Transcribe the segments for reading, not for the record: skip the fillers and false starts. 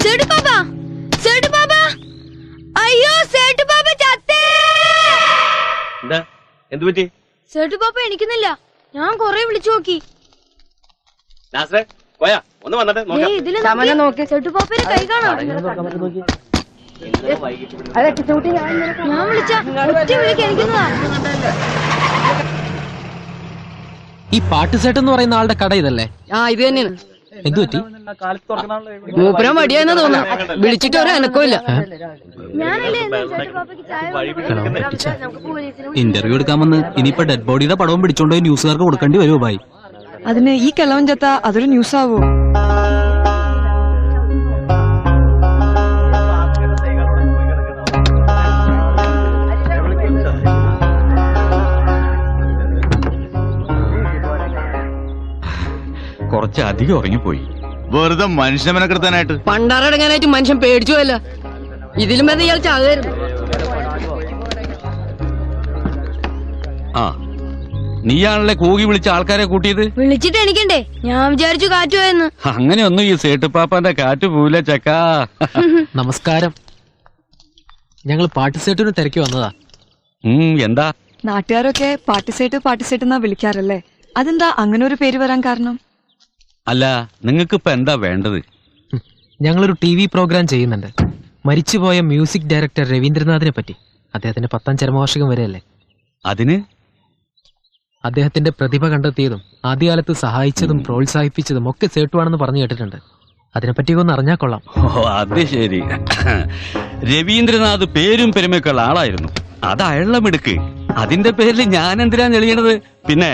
സേട്ടു പാപ്പ, സേട്ടു പാപ്പ, അയ്യോ സേട്ടു പാപ്പ ചത്തേ. എന്താ എന്തു പറ്റി? സേട്ടു പാപ്പ എണിക്കുന്നില്ല. ഞാൻ കൊറേ വിളിച്ചു നോക്കി. ഒന്ന് വന്നിട്ട് ഇതില് സേട്ടു പാപ്പയുടെ കൈ കാണാം. ഞാൻ വിളിച്ച ഒറ്റ വിളിക്ക് എണിക്കുന്നതാ. ഈ പാട്ടുസേട്ട് എന്ന് പറയുന്ന ആളുടെ കട ഇതല്ലേ? ഇത് തന്നെയാണ്. എന്തു പറ്റി? മൂപ്പരാൻ മടിയായെന്ന് തോന്നുന്നു. വിളിച്ചിട്ട് ഒരു അനക്കമില്ല. ഇന്റർവ്യൂ എടുക്കാമെന്ന് ഇനിയിപ്പോ ഡെഡ് ബോഡിയുടെ പടവും പിടിച്ചോണ്ട് ന്യൂസുകാർക്ക് കൊടുക്കേണ്ടി വരുമോ ഭായി? അതിന് ഈ കിളവൻ ചത്ത അതൊരു ന്യൂസ് ആവോ? കുറച്ചധികം ഉറങ്ങിപ്പോയി. വെറുതെ മനുഷ്യനെ മെനക്കെടുത്താനായിട്ട്. പണ്ടാറടങ്ങാനായിട്ട് മനുഷ്യൻ പേടിച്ചു പോയല്ല. ഇതിലും വരെ ഇയാൾ ചാകായിരുന്നു. ആ നീയാണല്ലേ കൂകി വിളിച്ച ആൾക്കാരെ കൂട്ടിയത്? വിളിച്ചിട്ട് എണിക്കണ്ടേ? ഞാൻ വിചാരിച്ചു കാറ്റ് പോയെന്ന്. അങ്ങനെയൊന്നും ഈ സേട്ടുപ്പാപ്പാന്റെ കാറ്റ് പോവില്ല ചക്കാ. നമസ്കാരം. ഞങ്ങൾ പാട്ടുസേട്ടിന് തിരക്കി വന്നതാ. എന്താ? നാട്ടുകാരൊക്കെ പാട്ടിസേട്ട് എന്നാ വിളിക്കാറല്ലേ? അതെന്താ അങ്ങനെ ഒരു പേര് വരാൻ കാരണം? അല്ല നിങ്ങൾക്കിപ്പോ എന്താ വേണ്ടത്? ഞങ്ങളൊരു TV പ്രോഗ്രാം ചെയ്യുന്നുണ്ട്. മരിച്ചുപോയ മ്യൂസിക് ഡയറക്ടർ രവീന്ദ്രനാഥിനെ പറ്റി. അദ്ദേഹത്തിന്റെ 10ാം ചരമവാർഷികം വരെയല്ലേ. അതിന് അദ്ദേഹത്തിന്റെ പ്രതിഭ കണ്ടെത്തിയതും ആദ്യകാലത്ത് സഹായിച്ചതും പ്രോത്സാഹിപ്പിച്ചതും ഒക്കെ സേട്ടുവാണെന്ന് പറഞ്ഞു കേട്ടിട്ടുണ്ട്. അതിനെപ്പറ്റി ഒന്ന് അറിഞ്ഞാൽ കൊള്ളാം. ഓ അത് ശരി. രവീന്ദ്രനാഥ് പേരും പെരുമയൊക്കെയുള്ള ആളായിരുന്നു. അത് അയളമെടുക്ക്. അതിന്റെ പേരിൽ ഞാൻ എന്തിനാ ഞെളിയണത്? പിന്നെ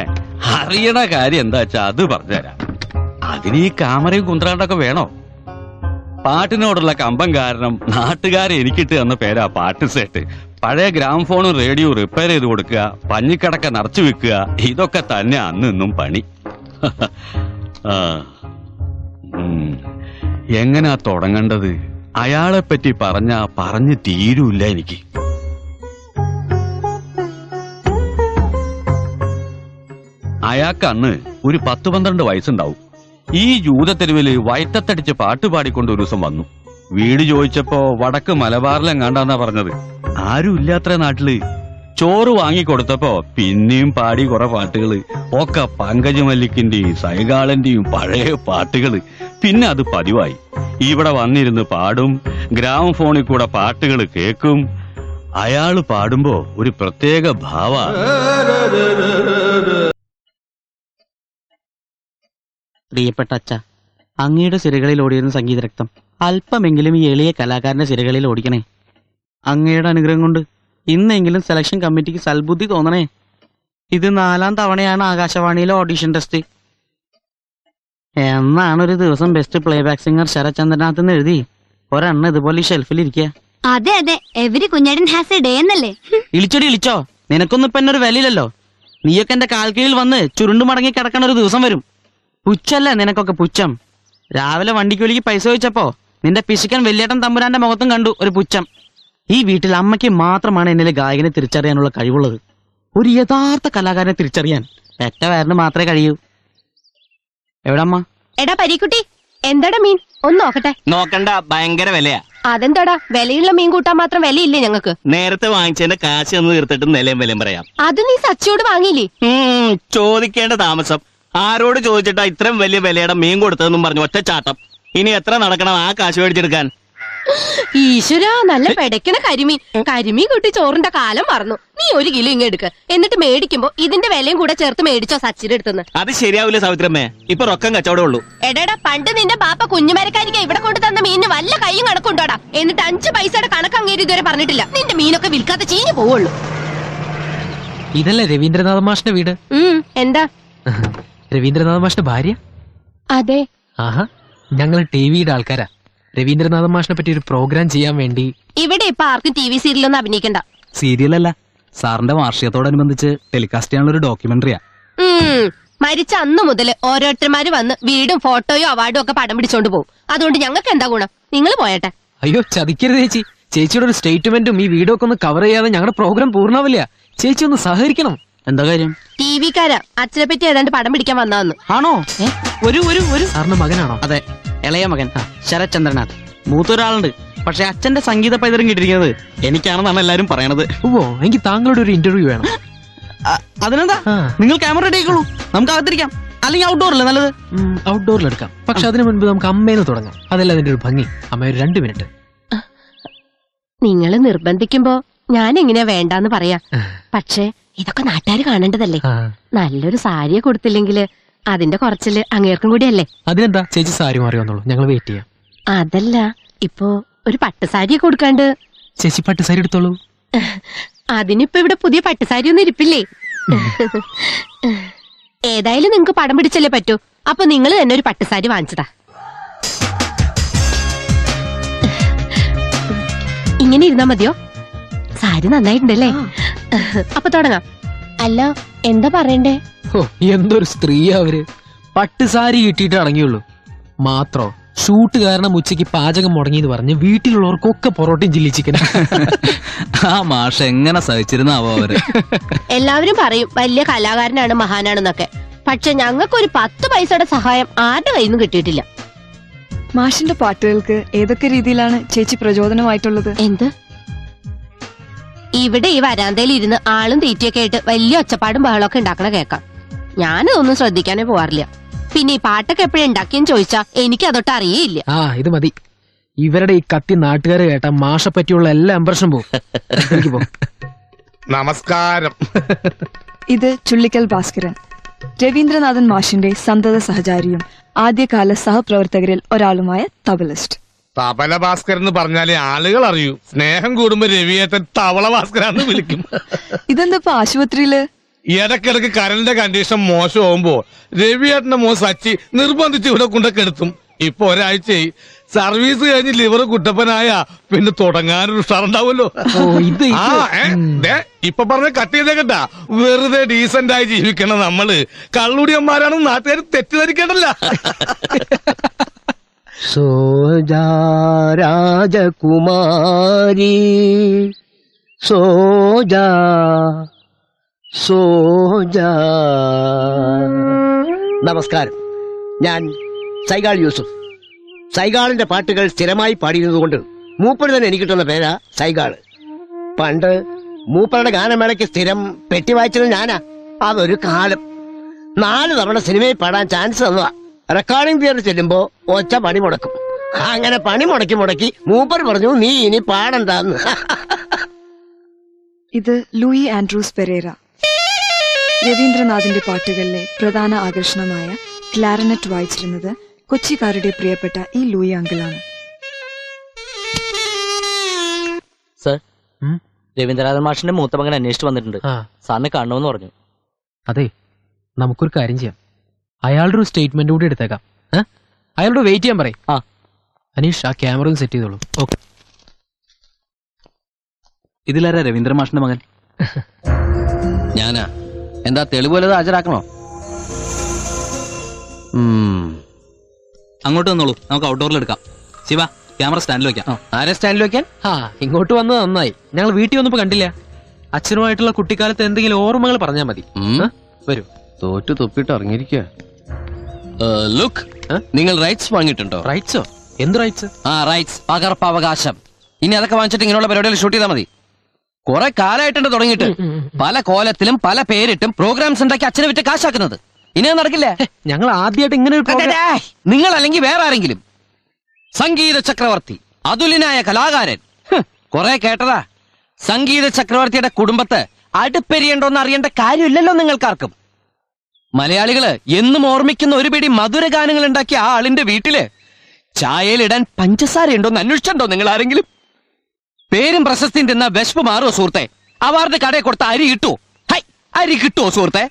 അറിയണ കാര്യം എന്താ വെച്ചാ അത് പറഞ്ഞുതരാം. അതിന് ഈ കാമറയും കുന്ത്രാണ്ടൊക്കെ വേണോ? പാട്ടിനോടുള്ള കമ്പം കാരണം നാട്ടുകാരെ എനിക്കിട്ട് തന്ന പേരാ പാട്ടുസേട്ട്. പഴയ ഗ്രാംഫോണും റേഡിയോ റിപ്പയർ ചെയ്ത് കൊടുക്കുക, പഞ്ഞിക്കടക്ക നിറച്ചു വെക്കുക, ഇതൊക്കെ തന്നെ അന്നും പണി. എങ്ങനാ തുടങ്ങേണ്ടത്? അയാളെ പറ്റി പറഞ്ഞു തീരൂല്ല എനിക്ക്. അയാൾക്ക് അന്ന് ഒരു 10-12 വയസ്സുണ്ടാവും. ഈ ജൂതത്തെരുവില് വയറ്റത്തടിച്ച് പാട്ടുപാടിക്കൊണ്ട് ഒരു ദിവസം വന്നു. വീട് ചോദിച്ചപ്പോ വടക്ക് മലബാറിലെങ്ങാണ്ടാന്നാ പറഞ്ഞത്. ആരും ഇല്ലാത്ര നാട്ടില്. ചോറ് വാങ്ങിക്കൊടുത്തപ്പോ പിന്നെയും പാടി കുറെ പാട്ടുകള്. ഒക്കെ പങ്കജ് മല്ലിക്കിന്റെയും സൈഗാളന്റെയും പഴയ പാട്ടുകള്. പിന്നെ അത് പതിവായി. ഇവിടെ വന്നിരുന്ന് പാടും, ഗ്രാമഫോണിൽ കൂടെ പാട്ടുകൾ കേൾക്കും. അയാള് പാടുമ്പോ ഒരു പ്രത്യേക ഭാവ. പ്രിയപ്പെട്ട അച്ഛ, അങ്ങയുടെ സിരകളിൽ ഓടിയിരുന്ന സംഗീതരക്തം അല്പമെങ്കിലും ഈ എളിയ കലാകാരന്റെ സിരകളിൽ ഓടിക്കണേ. അങ്ങയുടെ അനുഗ്രഹം കൊണ്ട് ഇന്നെങ്കിലും സെലക്ഷൻ കമ്മിറ്റിക്ക് സൽബുദ്ധി തോന്നണേ. ഇത് 4ാം തവണയാണ് ആകാശവാണിയിലെ ഓഡിഷൻ ടെസ്റ്റ്. എന്നാണ് ഒരു ദിവസം ബെസ്റ്റ് പ്ലേബാക്ക് സിംഗർ ശരചന്ദ്രനാഥ് എന്ന് എഴുതി ഒരെണ്ണം ഇതുപോലെ ഈ ഷെൽഫിൽ ഇരിക്കുക. അതെ അതെ, എവരി കുഞ്ഞേടൻ ഹാസ് എ ഡേ എന്നല്ലേ? ഇളിച്ചോടി ഇളിച്ചോ, നിനക്കൊന്നും ഇപ്പൊ എന്നൊരു വിലയില്ലല്ലോ. നീയൊക്കെ എന്റെ കാൽക്കീഴിൽ വന്ന് ചുരുണ്ടു മടങ്ങി കിടക്കണ ഒരു ദിവസം വരും. പുച്ഛല്ലേ നിനക്കൊക്കെ പുച്ഛം. രാവിലെ വണ്ടിക്കൂലിക്ക് പൈസ ചോദിച്ചപ്പോ നിന്റെ പിശുക്കൻ വലിയേട്ടൻ തമ്പുരാന്റെ മുഖത്തും കണ്ടു ഒരു പുച്ഛം. ഈ വീട്ടിൽ അമ്മയ്ക്ക് മാത്രമാണ് എന്നിലെ ഗായകനെ തിരിച്ചറിയാനുള്ള കഴിവുള്ളത്. ഒരു യഥാർത്ഥ കലാകാരനെ തിരിച്ചറിയാൻ പെറ്റ വയറിന് മാത്രമേ കഴിയൂ. എവിടെ അമ്മ? എടാ പരീക്കുട്ടി, എന്താടാ മീൻ? ഒന്ന് നോക്കട്ടെ. നോക്കണ്ട, ഭയങ്കര വിലയാ. അതെന്താടാ, വിലയുള്ള മീൻ കൂട്ടാൻ മാത്രം വിലയില്ലേ ഞങ്ങൾക്ക്? നേരത്തെ വാങ്ങിച്ചതിന്റെ കാശ് ഒന്ന് തീർത്തിട്ട് നിലയും വിലയും പറയാം. അത് നീ സച്ചിയോട് വാങ്ങിയില്ലേ? ചോദിക്കേണ്ട താമസം. ആരോട് ചോദിച്ചിട്ടാ ഇത്രയും വലിയ വിലയുടെ മീൻ കൊടുത്തതെന്നും പറഞ്ഞു ഒറ്റ ചാട്ടം. ഇനി എത്ര നടക്കണം ആ കാശ് മേടിച്ചെടുക്കാൻ? ഈശ്വരാ, നല്ല പെടക്കണ കരിമീൻ കൂട്ടി ചോറിന്റെ കാലം മറന്നു. നീ 1 കിലോ ഇങ്ങ് എടുക്ക. എന്നിട്ട് മേടിക്കുമ്പോ ഇതിന്റെ വിലയും കൂടെ ചേർത്ത് മേടിച്ചോ സച്ചിന്റെ അടുത്തുനിന്ന്. അത് ശരിയാവില്ല സാവിത്രമ്മേ, ഇപ്പൊ റൊക്കം കച്ചവടമുള്ളൂ. എടാ, പണ്ട് നിന്റെ ബാപ്പ കുഞ്ഞുമരക്കാരിക്ക് ഇവിടെ കൊണ്ട് തന്ന മീനിന് വല്ല കയ്യും കണക്കുണ്ടോടാ? എന്നിട്ട് 5 പൈസയുടെ കണക്ക് അങ്ങേര് ഇതുവരെ പറഞ്ഞിട്ടില്ല. നിന്റെ മീനൊക്കെ വിൽക്കാതെ ചീഞ്ഞു പോവുള്ളൂ. ഇതല്ലേ രവീന്ദ്രനാഥ മാഷിന്റെ വീട്? എന്താ? രവീന്ദ്രനാഥ മാഷിന്റെ ഭാര്യ? അതെ. ആഹാ, ഞങ്ങൾ ടിവിയുടെ ആൾക്കാരാ. രവീന്ദ്രനാഥ മാഷിനെ പറ്റി ഒരു പ്രോഗ്രാം ചെയ്യാൻ വേണ്ടി. ഇവിടെ ഇപ്പൊ ആർക്കും TV സീരിയലൊന്നും അഭിനയിക്കണ്ട. സീരിയലല്ല, സാറിന്റെ വാർഷികത്തോടനുബന്ധിച്ച് ടെലികാസ്റ്റ് ചെയ്യാനുള്ള ഒരു ഡോക്യുമെന്ററിയാ. മരിച്ച അന്ന് മുതൽ ഓരോരുത്തർമാര് വന്ന് വീടും ഫോട്ടോയോ അവാർഡും ഒക്കെ പടം പിടിച്ചോണ്ട് പോകും. അതുകൊണ്ട് ഞങ്ങൾക്ക് എന്താ ഗുണം? നിങ്ങൾ പോയട്ടെ. അയ്യോ ചതിക്കരുത് ചേച്ചി. ചേച്ചിയുടെ ഒരു സ്റ്റേറ്റ്മെന്റും ഈ വീഡിയോ ഒക്കെ ഒന്ന് കവർ ചെയ്യാതെ ഞങ്ങളുടെ പ്രോഗ്രാം പൂർണ്ണാവില്ല. ചേച്ചി ഒന്ന് സഹകരിക്കണം. എന്താ കാര്യം? ടിവിക്കാരാ അച്ഛനെ പറ്റി ഏതാണ്ട് പടം പിടിക്കാൻ വന്നതെന്ന്. ആണോ? ഒരു സാറിന്റെ മകനാണോ? അതെ, ഇളയ മകൻ ശരചന്ദ്രനാഥ്. മൂത്തൊരാളുണ്ട്. പക്ഷെ അച്ഛന്റെ സംഗീത പൈതൃകം കിട്ടിയിരിക്കുന്നത് എനിക്കാണെന്നാണ് എല്ലാരും പറയണത്. ഓ എനിക്ക് താങ്കളുടെ ഒരു ഇന്റർവ്യൂ വേണം. അതിനെന്താ, ആ. നിങ്ങൾ ക്യാമറ റെഡി ആയിക്കോളൂ, നമുക്ക് അകത്തിരിക്കാം. അല്ലെങ്കിൽ ഔട്ട്ഡോറല്ലേ നല്ലത്? ഔട്ട്ഡോറിൽ എടുക്കാം. പക്ഷെ അതിനു മുൻപ് നമുക്ക് അമ്മേന്ന് തുടങ്ങാം. അതല്ല അതിന്റെ ഒരു ഭംഗി. അമ്മ ഒരു 2 മിനിറ്റ്. നിങ്ങള് നിർബന്ധിക്കുമ്പോ ഞാൻ എങ്ങനെയാ വേണ്ടാന്ന് പറയാ. പക്ഷേ ഇതൊക്കെ നാട്ടുകാർ കാണേണ്ടതല്ലേ. ആ. നല്ലൊരു സാരിയെ കൊടുത്തില്ലെങ്കില് അതിന്റെ കുറച്ചില് അങ്ങേർക്കും കൂടിയല്ലേ. അതിനെന്താ, ചേച്ചി സാരി മാറി വന്നോളൂ, ഞങ്ങൾ വെയിറ്റ് ചെയ്യാം. അതല്ല, ഇപ്പോ ഒരു പട്ടുസാരിയെ കൊടുക്കാണ്ട്. ചേച്ചി പട്ട് സാരി എടുത്തോളൂ. അതിനിപ്പോ ഇവിടെ പുതിയ പട്ടുസാരി ഒന്നും ഇരിപ്പില്ലേ? ഏതായാലും നിങ്ങക്ക് പടം പിടിച്ചല്ലേ പറ്റൂ. അപ്പൊ നിങ്ങൾ തന്നെ ഒരു പട്ടുസാരി വാങ്ങിച്ചതാ. ഇങ്ങനെ ഇരുന്നാ മതിയോ? സാരി നന്നായിട്ടുണ്ടല്ലേ? അപ്പൊ തുടങ്ങാം. അല്ല, എന്താ പറയണ്ടേ? ഓ എന്തൊരു സ്ത്രീയാ അവര്. പട്ട് സാരി കിട്ടിയിട്ട് അടങ്ങിയുള്ളൂ. മാത്രോ ഷൂട്ട് കാരണം ഉച്ചയ്ക്ക് പാചകം മുടങ്ങിയെന്ന് പറഞ്ഞ് വീട്ടിലുള്ളവർക്കൊക്കെ പൊറോട്ടയും ചില്ലി ചിക്കൻ. ആ മാഷ് എങ്ങനെ സഹിച്ചിരുന്നാവോ അവര്. എല്ലാവരും പറയും വലിയ കലാകാരനാണ്, മഹാനാണെന്നൊക്കെ. പക്ഷെ ഞങ്ങൾക്കൊരു 10 പൈസയുടെ സഹായം ആരുടെ കയ്യിൽ നിന്നും കിട്ടിയിട്ടില്ല. മാഷിന്റെ പാട്ടുകൾക്ക് ഏതൊക്കെ രീതിയിലാണ് ചേച്ചി പ്രചോദനമായിട്ടുള്ളത്? എന്ത്? ഇവിടെ ഈ വരാന്തയിൽ ഇരുന്ന് ആളും തീറ്റയൊക്കെ ആയിട്ട് വലിയ ഒച്ചപ്പാടും ബഹളമൊക്കെ ഉണ്ടാക്കണ കേൾക്കാം. ഞാനതൊന്നും ശ്രദ്ധിക്കാനേ പോവാറില്ല. പിന്നെ ഈ പാട്ടൊക്കെ എപ്പോഴും ഉണ്ടാക്കിയെന്ന് ചോദിച്ചാ എനിക്ക് അതൊട്ട് അറിയേയില്ല. ആ ഇത് മതി. ഇവരുടെ ഈ കത്തി നാട്ടുകാരെ കേട്ട മാഷെ പറ്റിയുള്ള എല്ലാ ഇംപ്രഷനും പോകും. നമസ്കാരം. ഇത് ചുള്ളിക്കൽ ഭാസ്കരൻ, രവീന്ദ്രനാഥൻ മാഷിന്റെ സന്തത സഹചാരിയും ആദ്യകാല സഹപ്രവർത്തകരിൽ ഒരാളുമായ തബലിസ്റ്റ്. തബല ഭാസ്കരൻ എന്ന് പറഞ്ഞാലേ ആളുകൾ അറിയൂ. സ്നേഹം കൂടുമ്പോ രവിയേട്ടൻ തവള ഭാസ്കരാന്ന് വിളിക്കും. ഇതെന്താ ഇപ്പൊ ആശുപത്രിയില്? ഇടക്കിടക്ക് കരലിന്റെ കണ്ടീഷൻ മോശമാകുമ്പോ രവിയേട്ടന്റെ മോൻ സച്ചി നിർബന്ധിച്ച് ഇവിടെ കൊണ്ടൊക്കെടുത്തും. ഇപ്പൊ ഒരാഴ്ചയായി. സർവീസ് കഴിഞ്ഞ് ലിവർ കുട്ടപ്പനായ പിന്നെ തുടങ്ങാനൊരു ഉഷാറുണ്ടാവുമല്ലോ. ഇപ്പൊ പറഞ്ഞ കട്ട് ചെയ്തേക്കട്ടാ. വെറുതെ ഡീസന്റ് ആയി ജീവിക്കണം നമ്മള്. കള്ളുടിയന്മാരാണെന്ന് നാട്ടുകാർ തെറ്റിദ്ധരിക്കേണ്ടല്ല. സോജാ രാജകുമാരി സോജാ സോജാ. നമസ്കാരം, ഞാൻ സൈഗാൾ യൂസുഫ്. സൈഗാളിന്റെ പാട്ടുകൾ സ്ഥിരമായി പാടിയിരുന്നതുകൊണ്ട് മൂപ്പര് തന്നെ എനിക്ക് കിട്ടുന്ന പേരാ സൈഗാള്. പണ്ട് മൂപ്പരുടെ ഗാനമേളയ്ക്ക് സ്ഥിരം പെട്ടി വായിച്ചത് ഞാനാ. അതൊരു കാലം. 4 തവണ സിനിമയിൽ പാടാൻ ചാൻസ് തന്നതാ. റെക്കോർഡിംഗ് തിയേറ്റർ ചെല്ലുമ്പോ ഒച്ച പണി മുടക്കും. അങ്ങനെ പണി മുടക്കി മൂപ്പർ പറഞ്ഞു നീ ഇനി പാടണ്ടെന്ന്. ഇത് ലൂയി ആൻഡ്രൂസ് പെരേര. രവീന്ദ്രനാഥിന്റെ പാട്ടുകളിലെ പ്രധാന ആകർഷണമായ ക്ലാരനറ്റ് വായിച്ചിരുന്നത് കൊച്ചിക്കാരുടെ പ്രിയപ്പെട്ട ഈ ലൂയി അങ്കിളാണ്. സർ, രവീന്ദ്രനാഥൻ മാഷിന്റെ മൂത്ത മകൻ അന്വേഷിച്ചു വന്നിട്ടുണ്ട്. സാറിനെ കാണണമെന്ന് പറഞ്ഞു. അതെ, നമുക്കൊരു കാര്യം ചെയ്യാം. അയാളുടെ ഒരു സ്റ്റേറ്റ്മെന്റ് കൂടി എടുത്തേക്കാം. അയാളോട് വെയിറ്റ് ചെയ്യാൻ പറയും. അനീഷ്, ആ ക്യാമറ സെറ്റ് ചെയ്തോളൂ. ഓക്കെ. ഇതിലാരാ രവീന്ദ്ര മാഷിന്റെ മകൻ? ഞാനാ. എന്താ തെളിവ് ഹാജരാക്കണോ? അങ്ങോട്ട് വന്നോളൂ, നമുക്ക് ഔട്ട്ഡോറിൽ എടുക്കാം. ശിവ, ക്യാമറ സ്റ്റാൻഡിൽ വെക്കാം. ആരെ സ്റ്റാൻഡിൽ വെക്കാൻ? ഇങ്ങോട്ട് വന്നത് നന്നായി. ഞങ്ങൾ വീട്ടിൽ വന്നപ്പോ കണ്ടില്ല. അച്ഛനുമായിട്ടുള്ള കുട്ടിക്കാലത്ത് എന്തെങ്കിലും ഓർമ്മകൾ പറഞ്ഞാൽ മതി. വരൂ. തോറ്റു തൊപ്പിട്ട് ഇറങ്ങിയിരിക്കുക. ലുക്ക്, നിങ്ങൾ റൈറ്റ്സ് വാങ്ങിയിട്ടുണ്ടോ? റൈറ്റ്സോ? എന്ത് റൈറ്റ്സ്? റൈറ്റ്സ്, പകർപ്പവകാശം. ഇനി അതൊക്കെ വാങ്ങിച്ചിട്ട് ഇങ്ങനെയുള്ള പരിപാടികൾ ഷൂട്ട് ചെയ്താൽ മതി. കുറെ കാലമായിട്ടുണ്ട് തുടങ്ങിയിട്ട്. പല കോലത്തിലും പല പേരിട്ടും പ്രോഗ്രാംസ് ഉണ്ടാക്കി അച്ഛനെ വിറ്റ് കാശാക്കുന്നത്. ഇനി അത് നടക്കില്ല. ഞങ്ങൾ ആദ്യമായിട്ട് ഇങ്ങനെ ഒരു നിങ്ങൾ അല്ലെങ്കിൽ വേറെ ആരെങ്കിലും. സംഗീത ചക്രവർത്തി, അതുലിനായ കലാകാരൻ. കുറെ കേട്ടതാ. സംഗീത ചക്രവർത്തിയുടെ കുടുംബത്ത് അടുപ്പെരിയണ്ടോന്ന് അറിയേണ്ട കാര്യമില്ലല്ലോ നിങ്ങൾക്കാർക്കും. മലയാളികള് എന്നും ഓർമ്മിക്കുന്ന ഒരു പിടി മധുര ഗാനങ്ങൾ ഉണ്ടാക്കിയ ആ ആളിന്റെ വീട്ടില് ചായയിലിടാൻ പഞ്ചസാര ഉണ്ടോന്ന് അന്വേഷിച്ചിട്ടുണ്ടോ നിങ്ങൾ ആരെങ്കിലും? പേരും പ്രശസ്തിയും തിന്ന വിശപ്പ് മാറുമോ സുഹൃത്തെ? അവാർഡ് കടയിൽ കൊടുത്ത അരി കിട്ടുമോ? ഹൈ, അരി കിട്ടുമോ സുഹൃത്തെ?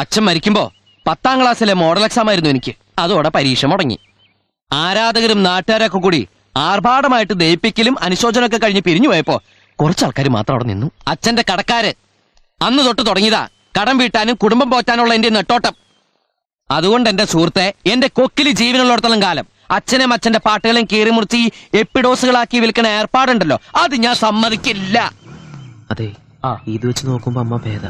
അച്ഛൻ മരിക്കുമ്പോ 10ാം ക്ലാസ്സിലെ മോഡൽ എക്സാം ആയിരുന്നു എനിക്ക്. അതോടെ പരീക്ഷ മുടങ്ങി. ആരാധകരും നാട്ടുകാരൊക്കെ കൂടി ആർഭാടമായിട്ട് ദയിപ്പിക്കലും അനുശോചനമൊക്കെ കഴിഞ്ഞ് പിരിഞ്ഞു പോയപ്പോ കുറച്ചാൾക്കാർ മാത്രം അവിടെ നിന്നു. അച്ഛന്റെ കടക്കാര് അന്ന് തൊട്ട് തുടങ്ങിയതാ കടം വീട്ടാനും കുടുംബം പോറ്റാനുള്ള എന്റെ നെട്ടോട്ടം. അതുകൊണ്ട് എന്റെ സുഹൃത്തെ, എന്റെ കൊക്കില് ജീവനുള്ളിടത്തോളം കാലം അച്ഛനും അച്ഛന്റെ പാട്ടുകളും കീറിമുറിച്ച് ഈ എപ്പിഡോസുകളാക്കി വിൽക്കുന്ന ഏർപ്പാടുണ്ടല്ലോ, അത് ഞാൻ സമ്മതിക്കില്ല. അതെ, ഇത് വെച്ച് നോക്കുമ്പോ അമ്മ ഭേദ.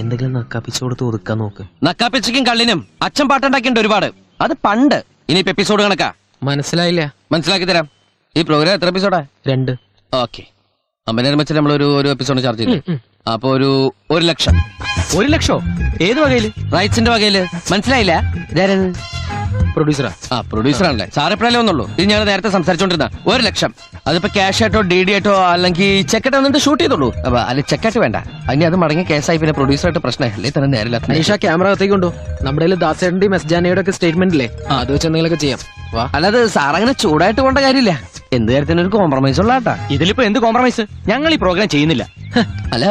എന്തെങ്കിലും നക്കാപ്പിച്ചു കൊടുത്ത് ഒതുക്കാൻ നോക്ക്. നക്കാപ്പിച്ചയ്ക്കും കള്ളിനും അച്ഛൻ പാട്ടുണ്ടാക്കിണ്ട് ഒരുപാട്. അത് പണ്ട്. ഇനിയിപ്പോ എപ്പിസോഡ് കണക്കാ. മനസ്സിലായില്ല. മനസ്സിലാക്കി തരാം. ഈ പ്രോഗ്രാം എത്ര എപ്പിസോഡാ? 2. ഓക്കെ. അമ്പതിനായിരം വെച്ചാൽ നമ്മൾ ഒരു എപ്പിസോഡ് ചാർജ് ചെയ്തു. അപ്പൊ ഒരു 1 ലക്ഷം. 1 ലക്ഷോ? ഏത് വകയില്? റൈറ്റ്സിന്റെ വകയില്. മനസ്സിലായില്ല? ഇതാരത്? പ്രൊഡ്യൂസറാ. ആ, പ്രൊഡ്യൂസർ ആണല്ലേ. സാർ എപ്പോഴല്ലേ ഒന്നുള്ളൂ. ഇത് ഞാൻ നേരത്തെ സംസാരിച്ചോണ്ടിരുന്ന 1 ലക്ഷം. അതിപ്പോ ക്യാഷ് ആയിട്ടോ DD ആയിട്ടോ അല്ലെങ്കിൽ ചെക്കായിട്ട് വന്നിട്ട് ഷൂട്ട് ചെയ്തോളൂ. അല്ലെ ചെക്കായിട്ട് വേണ്ട. അതിന് അത് മടങ്ങിയ കേസായി പിന്നെ പ്രൊഡ്യൂസറായിട്ട് പ്രശ്നമായി. അല്ലേ തന്നെ നേരില്ല. അനീഷ ക്യാമറ അകത്തേക്ക് കൊണ്ടോ. നമ്മുടെ ദാസേട്ടന്റെയും എസ് ജാനയുടെ ഒക്കെ സ്റ്റേറ്റ്മെന്റ് ഇല്ലേ, അത് വെച്ച് എന്തെങ്കിലുമൊക്കെ ചെയ്യാം. വാ. അല്ലാതെ സാർ അങ്ങനെ ചൂടായിട്ട് പോണ്ട കാര്യമില്ല. എന്ത് കാര്യത്തിന് ഒരു കോംപ്രമൈസ് ഉള്ള കേട്ടാ. ഇതിലിപ്പോ എന്ത് കോംപ്രമൈസ്? ഞങ്ങൾ ഈ പ്രോഗ്രാം ചെയ്യുന്നില്ല. അല്ല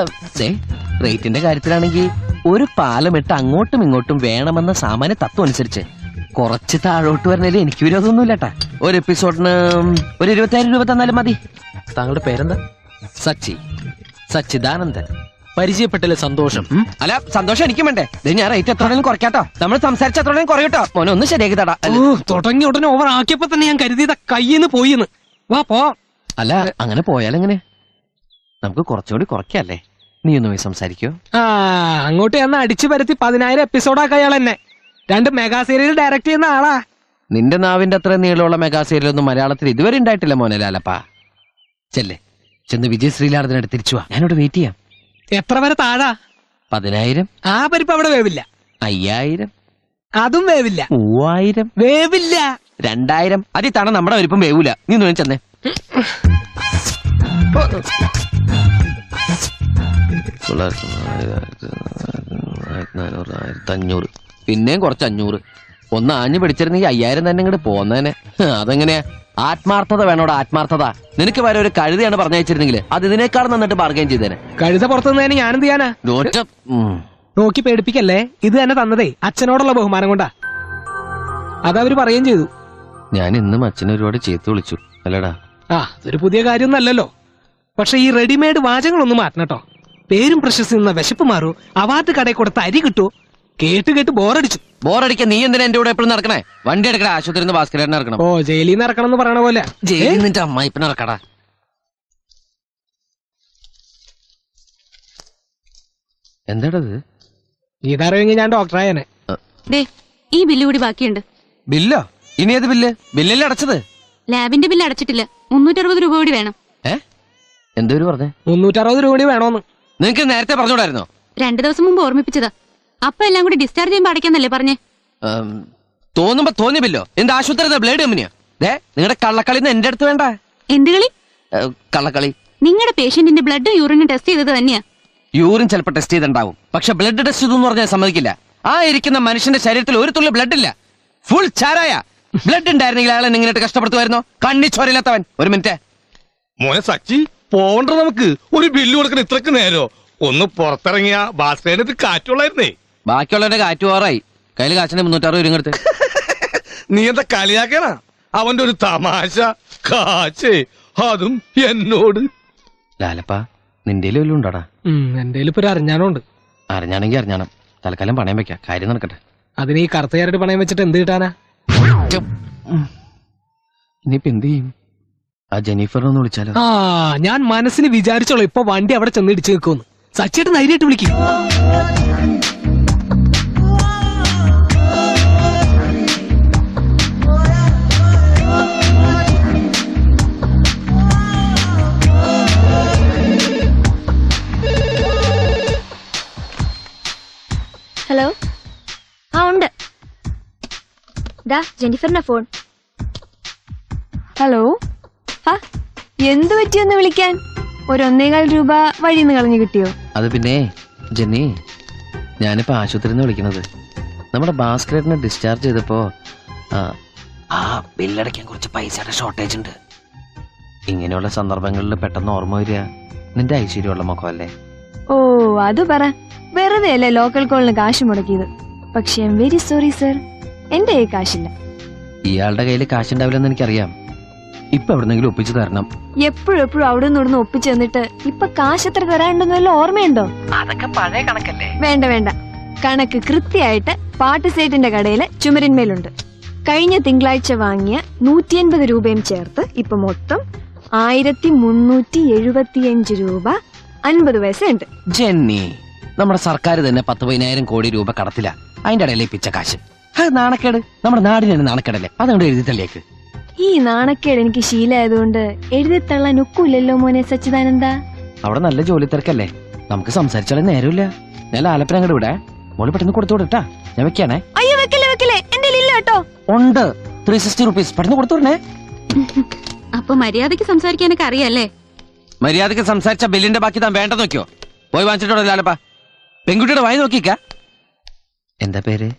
റേറ്റിന്റെ കാര്യത്തിലാണെങ്കിൽ ഒരു പാലമിട്ട് അങ്ങോട്ടും ഇങ്ങോട്ടും വേണമെന്ന സാമാന്യ തത്വം അനുസരിച്ച് കുറച്ച് താഴോട്ട് വരുന്നതിൽ എനിക്ക് വിരോധമൊന്നുമില്ലട്ടാ. ഒരു എപ്പിസോഡിന് ഒരു 20,000 രൂപ തന്നാലും മതി. താങ്കളുടെ പേരെന്താ? സച്ചിദാനന്ദൻ. പരിചയപ്പെട്ടല്ലേ, സന്തോഷം. അല്ല, സന്തോഷം എനിക്കും വേണ്ടേ. ഞാൻ റേറ്റ് എത്രയും കുറയ്ക്കാട്ടോ. നമ്മൾ സംസാരിച്ച എത്രയും കുറയട്ടോ. മോനെ ഒന്ന് ശരിയാക്കി തടാ. തുടങ്ങി ഉടനെ ഓവർ ആക്കിയപ്പോ തന്നെ ഞാൻ കരുതിയതാ കയ്യിന്ന് പോയിന്ന്. വാ പോ. അല്ല, അങ്ങനെ പോയാലെങ്ങനെ? നമുക്ക് കുറച്ചുകൂടി കുറയ്ക്കല്ലേ? നീ ഒന്ന് പോയി സംസാരിക്കോ? അങ്ങോട്ട് ഞാൻ അടിച്ചു പരത്തി 10,000 എപ്പിസോഡാക്ക അയാൾ എന്നെ. 2 മെഗാ സീരിയൽ ഡയറക്ട് ചെയ്യുന്ന ആളാ. നിന്റെ നാവിന്റെ അത്ര നീളമുള്ള മെഗാ സീരിയലൊന്നും മലയാളത്തിൽ ഇതുവരെ ഉണ്ടായിട്ടില്ല മോനെ ലാലപ്പാ. ചെന്ന് വിജയ് ശ്രീലാടത്തിനടുത്ത് തിരിച്ചു വാ. ഞാനിവിടെ വെയിറ്റ് ചെയ്യാം. എത്ര വരെ താഴാ? 10,000. ആ പരിപ്പ് അവിടെ വേവില്ല. 5,000. അതും വേവില്ല. 3,000. വേവില്ല. 2,000. അതിൽ തണ നമ്മുടെ വലിപ്പം വേവൂല. നീ ഒന്ന് ചെന്നേ. 500. പിന്നെയും കുറച്ച് 500. ഒന്ന് ആഞ്ഞു പിടിച്ചിരുന്നെങ്കിൽ 5,000 തന്നെ ഇങ്ങോട്ട് പോന്നേനെ. അതെങ്ങനെയാ? ആത്മാർത്ഥത വേണോടാ, ആത്മാർത്ഥത. നിനക്ക് വരെ ഒരു കഴുതയാണ് പറഞ്ഞയച്ചിരുന്നെങ്കിൽ അത് ഇതിനേക്കാൾ നന്നിട്ട് ബാർഗൈൻ ചെയ്തേനെ. കഴുത പുറത്തുനിന്നതിന് ഞാനെന്ത് ചെയ്യാനാ? നോക്കി പേടിപ്പിക്കല്ലേ. ഇത് തന്നെ തന്നതേ അച്ഛനോടുള്ള ബഹുമാനം കൊണ്ടാ. അതവര് പറയുകയും ചെയ്തു. ഞാൻ ഇന്നും അച്ഛനെ ഒരുപാട് ചേർത്ത് വിളിച്ചു അല്ലടാ. അതൊരു പുതിയ കാര്യമൊന്നല്ലല്ലോ. പക്ഷെ ഈ റെഡിമെയ്ഡ് വാചകങ്ങളൊന്നും മാറ്റണട്ടോ. പേരും പ്രശസ്തി നിന്ന വിശപ്പ് മാറൂ. അവാർഡ് കടയിൽ കൊടുത്ത് അരി കിട്ടൂ. കേട്ട് ബോറടിച്ചു. ബോറടിക്കാൻ നീ എന്തിനാ എന്റെ കൂടെ എപ്പോഴും നടക്കണേ? വണ്ടി എടുക്കണ, ആശുപത്രി ഭാസ്കരനെ ഇറക്കണം. ജയിലിൽ നിന്ന് ഇറക്കണം എന്ന് പറയണ പോലെ. ജയിലിൽ നിന്റെ അമ്മായിപ്പനെ ഇറക്കടാ. എന്താടത്? ഇതറിയെങ്കിൽ ഞാൻ ഡോക്ടറായനെ. ഈ ബില്ല് കൂടി ബാക്കിയുണ്ട്. ബില്ലോ? ഇനി ഏത് ബില്ല്? ബില്ലല്ലേ അടച്ചത്? ലാബിന്റെ ബില്ല് അടച്ചിട്ടില്ല. 360 രൂപ കൂടി വേണം. എന്തോര് പറഞ്ഞേ? 360 രൂപ കൂടി വേണോന്ന്. നിനക്ക് നേരത്തെ പറഞ്ഞൂടായിരുന്നോ? 2 ദിവസം മുമ്പ് ഓർമ്മിപ്പിച്ചതാ. അപ്പൊ എല്ലാം കൂടി ഡിസ്ചാർജ് ചെയ്യുമ്പോ അടയ്ക്കാന്നല്ലേ പറഞ്ഞേ? തോന്നുമ്പോ തോന്നിയ ബില്ലോ? എന്ത് ആശുപത്രി ബ്ലേഡ് കമ്പനിയാ? നിങ്ങളുടെ കള്ളക്കളി എന്റെ അടുത്ത് വേണ്ട. എന്ത് കളി? കള്ളക്കളി. നിങ്ങളുടെ പേഷ്യന്റിന്റെ ബ്ലഡും യൂറിനും ടെസ്റ്റ് ചെയ്തത് തന്നെയാ. യൂറിൻ ചിലപ്പോൾ ടെസ്റ്റ് ചെയ്തിട്ടുണ്ടാവും. പക്ഷെ ബ്ലഡ് ടെസ്റ്റ് ചെയ്തു എന്ന് പറഞ്ഞാൽ സമ്മതിക്കില്ല. ആ ഇരിക്കുന്ന മനുഷ്യന്റെ ശരീരത്തിൽ ഒരു തുള്ളി ബ്ലഡ് ഇല്ല. ഫുൾ ചാരായ. ബ്ലഡ് ഉണ്ടായിരുന്നെങ്കിൽ അയാളെ ഇങ്ങനെ കഷ്ടപ്പെടുത്തുമായിരുന്നോ? കണ്ണിച്ചോരില്ലാത്തവൻ. ഒരു മിനിറ്റ് മോനെ സച്ചി, പോവണ്ട. നമുക്ക് ഒരു ബില്ല് കൊടുക്കണം. ഇത്രക്ക് നേരോ? ഒന്ന് പുറത്തിറങ്ങിയ ബാസ്കറ്റിനകത്ത് കാറ്റുള്ളായിരുന്നേ. ബാക്കിയുള്ളവന്റെ കാറ്റ് പോറായി. കയ്യിൽ കാച്ചിന് 360 രൂപ എടുത്ത്. നീ എന്താ കളിയാക്കണ? അവന്റെ ഒരു തമാശ. കാച്ചേ, അതും എന്നോട്. ലാലപ്പാ, നിന്റെ വല്ലതും ഉണ്ടാടാ? എന്റെ ഇപ്പൊ ഒരു അറിഞ്ഞാണുണ്ട്. അറിഞ്ഞാണെങ്കിൽ അറിഞ്ഞാണം. തൽക്കാലം പണയം വെക്കാം. കാര്യം നടക്കട്ടെ. അതിന് ഈ കറുത്തയാരുടെ പണയം വെച്ചിട്ട് എന്ത് കിട്ടാനാ? ഇനിയിപ്പോ എന്ത് ചെയ്യും? ആ ജെനിഫറിനൊന്ന് വിളിച്ചാലോ? ഞാൻ മനസ്സിന് വിചാരിച്ചോളൂ ഇപ്പൊ വണ്ടി അവിടെ ചെന്ന് ഇടിച്ചു നിൽക്കുമെന്ന്. സച്ചിട്ട് ധൈര്യമായിട്ട് വിളിക്കും. ഹലോ. ഉണ്ട്. ജെന്നിഫറിന്റെ ഫോൺ. ഹലോ. എന്ത് പറ്റിയൊന്ന് വിളിക്കാൻ? ഒരു 1.25 രൂപ വഴിന്ന് കളഞ്ഞു കിട്ടിയോ? അത് പിന്നെ ജെന്നി, ഞാനിപ്പോ ആശുപത്രിയിൽ നിന്ന് വിളിക്കുന്നത്. നമ്മുടെ ഭാസ്കരനെ ഡിസ്ചാർജ് ചെയ്തപ്പോ ബില്ലടയ്ക്കാൻ കുറച്ച് പൈസയുടെ ഷോർട്ടേജ് ഉണ്ട്. ഇങ്ങനെയുള്ള സന്ദർഭങ്ങളിൽ പെട്ടെന്ന് ഓർമ്മ വരിക നിന്റെ ഐശ്വര്യമുള്ള മുഖമല്ലേ? ഓ, അത് പറ. വെറുതെ അല്ലേ ലോക്കൽ കോളിന് കാശ് മുടക്കിയത്. പക്ഷെ I am very sorry sir, എന്റെ കയ്യിൽ കാശില്ല. ഇയാളുടെ കയ്യിൽ കാശുണ്ടാവില്ലെന്ന് എനിക്കറിയാം. ഇപ്പൊ എവിടെന്നെങ്കിലും ഒപ്പിച്ചു തരണം. എപ്പോഴും അവിടെ നിന്ന് ഒപ്പിച്ചു തന്നിട്ട് ഇപ്പൊ കാശ് എത്ര തരാനുണ്ടെന്ന് വല്ല ഓർമ്മയുണ്ടോ? അതൊക്കെ പഴയ കണക്കല്ലേ. വേണ്ട. കണക്ക് കൃത്യമായിട്ട് പാട്ടുസേറ്റിന്റെ കടയിലെ ചുമരിന്മേലുണ്ട്. കഴിഞ്ഞ തിങ്കളാഴ്ച വാങ്ങിയ 180 രൂപയും ചേർത്ത് ഇപ്പൊ മൊത്തം 1375 രൂപ 50 പൈസ ഉണ്ട്. ജെന്നി, നമ്മുടെ സർക്കാർ തന്നെ 10,000 കോടി രൂപ കടത്തില്ല. അതിന്റെ ഇടയിലെ പിച്ച കാശ്. നാണക്കേട്. നമ്മുടെ നാടിന് നാണക്കേടല്ലേ? അതുകൊണ്ട് എഴുതി തള്ളിയേക്ക്. ഈ നാണക്കേട് എനിക്ക് ശീലമായതുകൊണ്ട് എഴുതിത്തള്ളാൻ ഒക്കില്ലല്ലോ മോനെ സച്ചിദാനന്ദ. അവിടെ നല്ല ജോലി തിരക്കല്ലേ, നമുക്ക് സംസാരിച്ചാലേ നേരമില്ല. ഞാൻ ലാലപ്പന അങ്ങോട്ട് വിടാ, മോള് പെട്ടെന്ന് കൊടുത്തു വിടട്ടാ. ഞാൻ വെക്കാണേ. അയ്യോ വെക്കല്ലേ വെക്കല്ലേ, എന്റെ ഇല്ല കേട്ടോ. ഉണ്ട്, 360 റുപ്പീസ്. പെട്ടെന്ന് കൊടുത്തു വിടണേ. അപ്പൊ മര്യാദക്ക് സംസാരിക്കാനൊക്കെ അറിയാല്ലേ? മര്യാദക്ക് സംസാരിച്ച ബില്ലിന്റെ ബാക്കി താൻ വേണ്ട നോക്കിയോ. പോയി വാങ്ങിച്ചിട്ടോ ലാലപ്പ. പെൺകുട്ടിയുടെ വായി നോക്കിക്ക. എന്താ പേര്?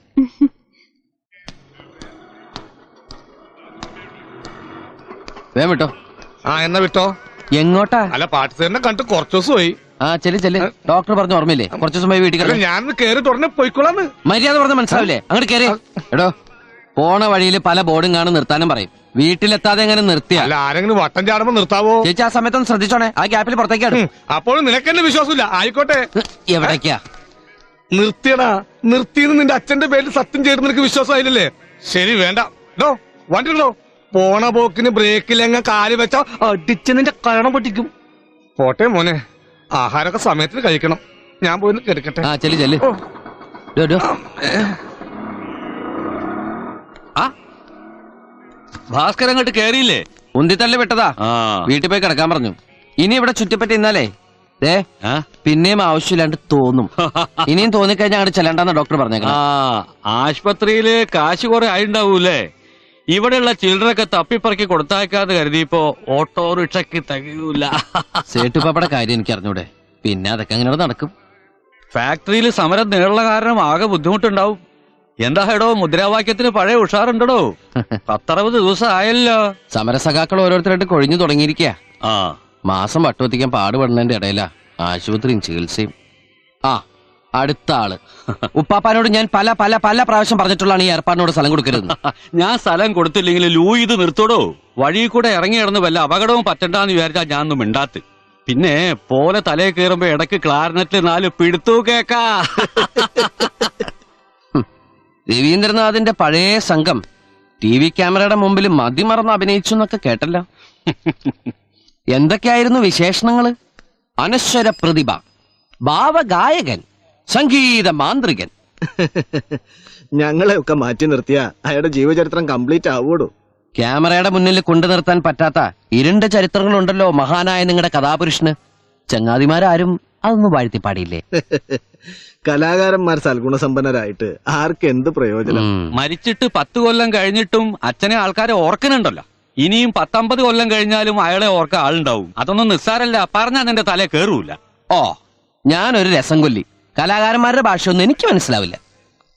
വേം വിട്ടോ. ആ എന്നാ വിട്ടോ. എങ്ങോട്ടാ? അല്ല പാട്ടുകാരനെ കണ്ടിട്ട് കുറച്ചു ദിവസമായി. ആ ചെല്ല്. ഡോക്ടർ പറഞ്ഞ ഓർമ്മയില്ലേ, കുറച്ചു ദിവസം പോയി വീട്ടിൽ. ഞാൻ കേറി തുടനെ പോയിക്കോളാന്ന്. മര്യാദ പറഞ്ഞ മനസ്സിലാവില്ലേ? അങ്ങോട്ട് കയറി. എടോ, പോണ വഴിയിൽ പല ബോർഡും കാണും നിർത്താനും പറയും. വീട്ടിലെത്താതെ എങ്ങനെ നിർത്തിയാ? അല്ല ആരെങ്കിലും വട്ടം ചാടുമ്പോ നിർത്താവോ? ചേച്ചി ആ സമയത്തൊന്ന് ശ്രദ്ധിച്ചോണേ, ആ ഗ്യാപ്പിൽ പുറത്തേക്കാണ്. അപ്പോഴും നിനക്കെന്നെ വിശ്വാസമില്ല. ആയിക്കോട്ടെ. എവിടേക്കാ? നിർത്തിയടാ, നിർത്തിയെന്ന് നിന്റെ അച്ഛന്റെ പേരിൽ സത്യം ചെയ്ത് നിനക്ക് വിശ്വാസമായില്ലേ? ശരി വേണ്ട. ഡോ വണ്ടി ഇടോ. പോണ പോക്കിന് ബ്രേക്കിലെങ്ങ കാല് വെച്ചാ അടിച്ച് നിന്റെ കരണം പൊട്ടിക്കും. പോട്ടെ മോനെ, ആഹാരമൊക്കെ സമയത്തിന് കഴിക്കണം. ഞാൻ പോയി കിടക്കട്ടെ. ആ ചെല്ല്. ഭാസ്കർ അങ്ങോട്ട് കേറിയില്ലേ? ഉന്തിത്തള്ളി വിട്ടതാ. വീട്ടിൽ പോയി കിടക്കാൻ പറഞ്ഞു. ഇനി ഇവിടെ ചുറ്റിപ്പറ്റി ഇന്നാലേ പിന്നെയും ആവശ്യമില്ലാണ്ട് തോന്നും. ഇനിയും തോന്നിക്കഴിഞ്ഞാൽ അങ്ങോട്ട് ചെല്ലണ്ടെന്ന ഡോക്ടർ പറഞ്ഞേക്കണം. ആശുപത്രിയില് കാശ് കുറെ ആയിണ്ടാവൂലേ? ഇവിടെയുള്ള ചിൽഡ്രനൊക്കെ തപ്പിപ്പറക്കി കൊടുത്താക്കാന്ന് കരുതിയപ്പോ ഓട്ടോറിക്ഷക്ക് തികയൂല. സേട്ടുപ്പാപ്പയുടെ കാര്യം എനിക്ക് അറിഞ്ഞൂടെ, പിന്നെ അതൊക്കെ അങ്ങനെ നടക്കും. ഫാക്ടറിയിൽ സമരം നീളുള്ള കാരണം ആകെ ബുദ്ധിമുട്ടുണ്ടാവും. എന്താ ഹേടോ, മുദ്രാവാക്യത്തിന് പഴയ ഉഷാറുണ്ടോ? 10-60 ദിവസം ആയല്ലോ. സമരസഖാക്കൾ ഓരോരുത്തരായിട്ട് കൊഴിഞ്ഞു തുടങ്ങിയിരിക്കുക. ആ മാസം വട്ടുവത്തിക്കാൻ പാടുപെടുന്നതിന്റെ ഇടയിലാ ആശുപത്രിയും ചികിത്സയും. ആ അടുത്ത ആള് ഉപ്പാപ്പാനോട് ഞാൻ പല പല പല പ്രാവശ്യം പറഞ്ഞിട്ടുള്ളതാണ് ഈ ഏർപ്പാടിനോട് സ്ഥലം കൊടുക്കരുത്. ഞാൻ സ്ഥലം കൊടുത്തില്ലെങ്കിൽ ലൂ ഇത് നിർത്തോടോ. വഴി കൂടെ ഇറങ്ങി കിടന്ന് വല്ല അപകടവും പറ്റണ്ടെന്ന് വിചാരിച്ചാ ഞാൻ ഒന്നും മിണ്ടാത്ത്. പിന്നെ പോലെ തലയിൽ കയറുമ്പോ ഇടക്ക് ക്ലാരനറ്റിൽ 4 പിടുത്തു കേക്കാ. രവീന്ദ്രനാഥിന്റെ പഴയ സംഘം TV ക്യാമറയുടെ മുമ്പിൽ മതിമറന്ന് അഭിനയിച്ചു എന്നൊക്കെ കേട്ടല്ലോ. എന്തൊക്കെയായിരുന്നു വിശേഷണങ്ങള്? അനശ്വര പ്രതിഭ, ഭാവഗായകൻ, സംഗീത മാന്ത്രികൻ. ഞങ്ങളെ ഒക്കെ മാറ്റി നിർത്തിയ അയാളുടെ ജീവചരിത്രം കംപ്ലീറ്റ് ആവൂടോ. ക്യാമറയുടെ മുന്നിൽ കൊണ്ടു നിർത്താൻ പറ്റാത്ത 2 ചരിത്രങ്ങളുണ്ടല്ലോ മഹാനായ നിങ്ങളുടെ കഥാപുരുഷന്. ചങ്ങാതിമാരും അതൊന്നും വാഴ്ത്തിപ്പാടിയില്ലേ? കലാകാരന്മാർ സൽഗുണസമ്പന്നരായിട്ട് ആർക്ക് എന്ത് പ്രയോജനം? മരിച്ചിട്ട് 10 കൊല്ലം കഴിഞ്ഞിട്ടും അച്ഛനെ ആൾക്കാരെ ഓർക്കുന്നുണ്ടല്ലോ. ഇനിയും 10-50 കൊല്ലം കഴിഞ്ഞാലും അയാളെ ഓർക്ക ആളുണ്ടാവും. അതൊന്നും നിസ്സാരല്ല, പറഞ്ഞാൽ നിന്റെ തലേ കേറൂല. ഓ, ഞാനൊരു രസം കൊല്ലി. കലാകാരന്മാരുടെ ഭാഷയൊന്നും എനിക്ക് മനസ്സിലാവില്ല.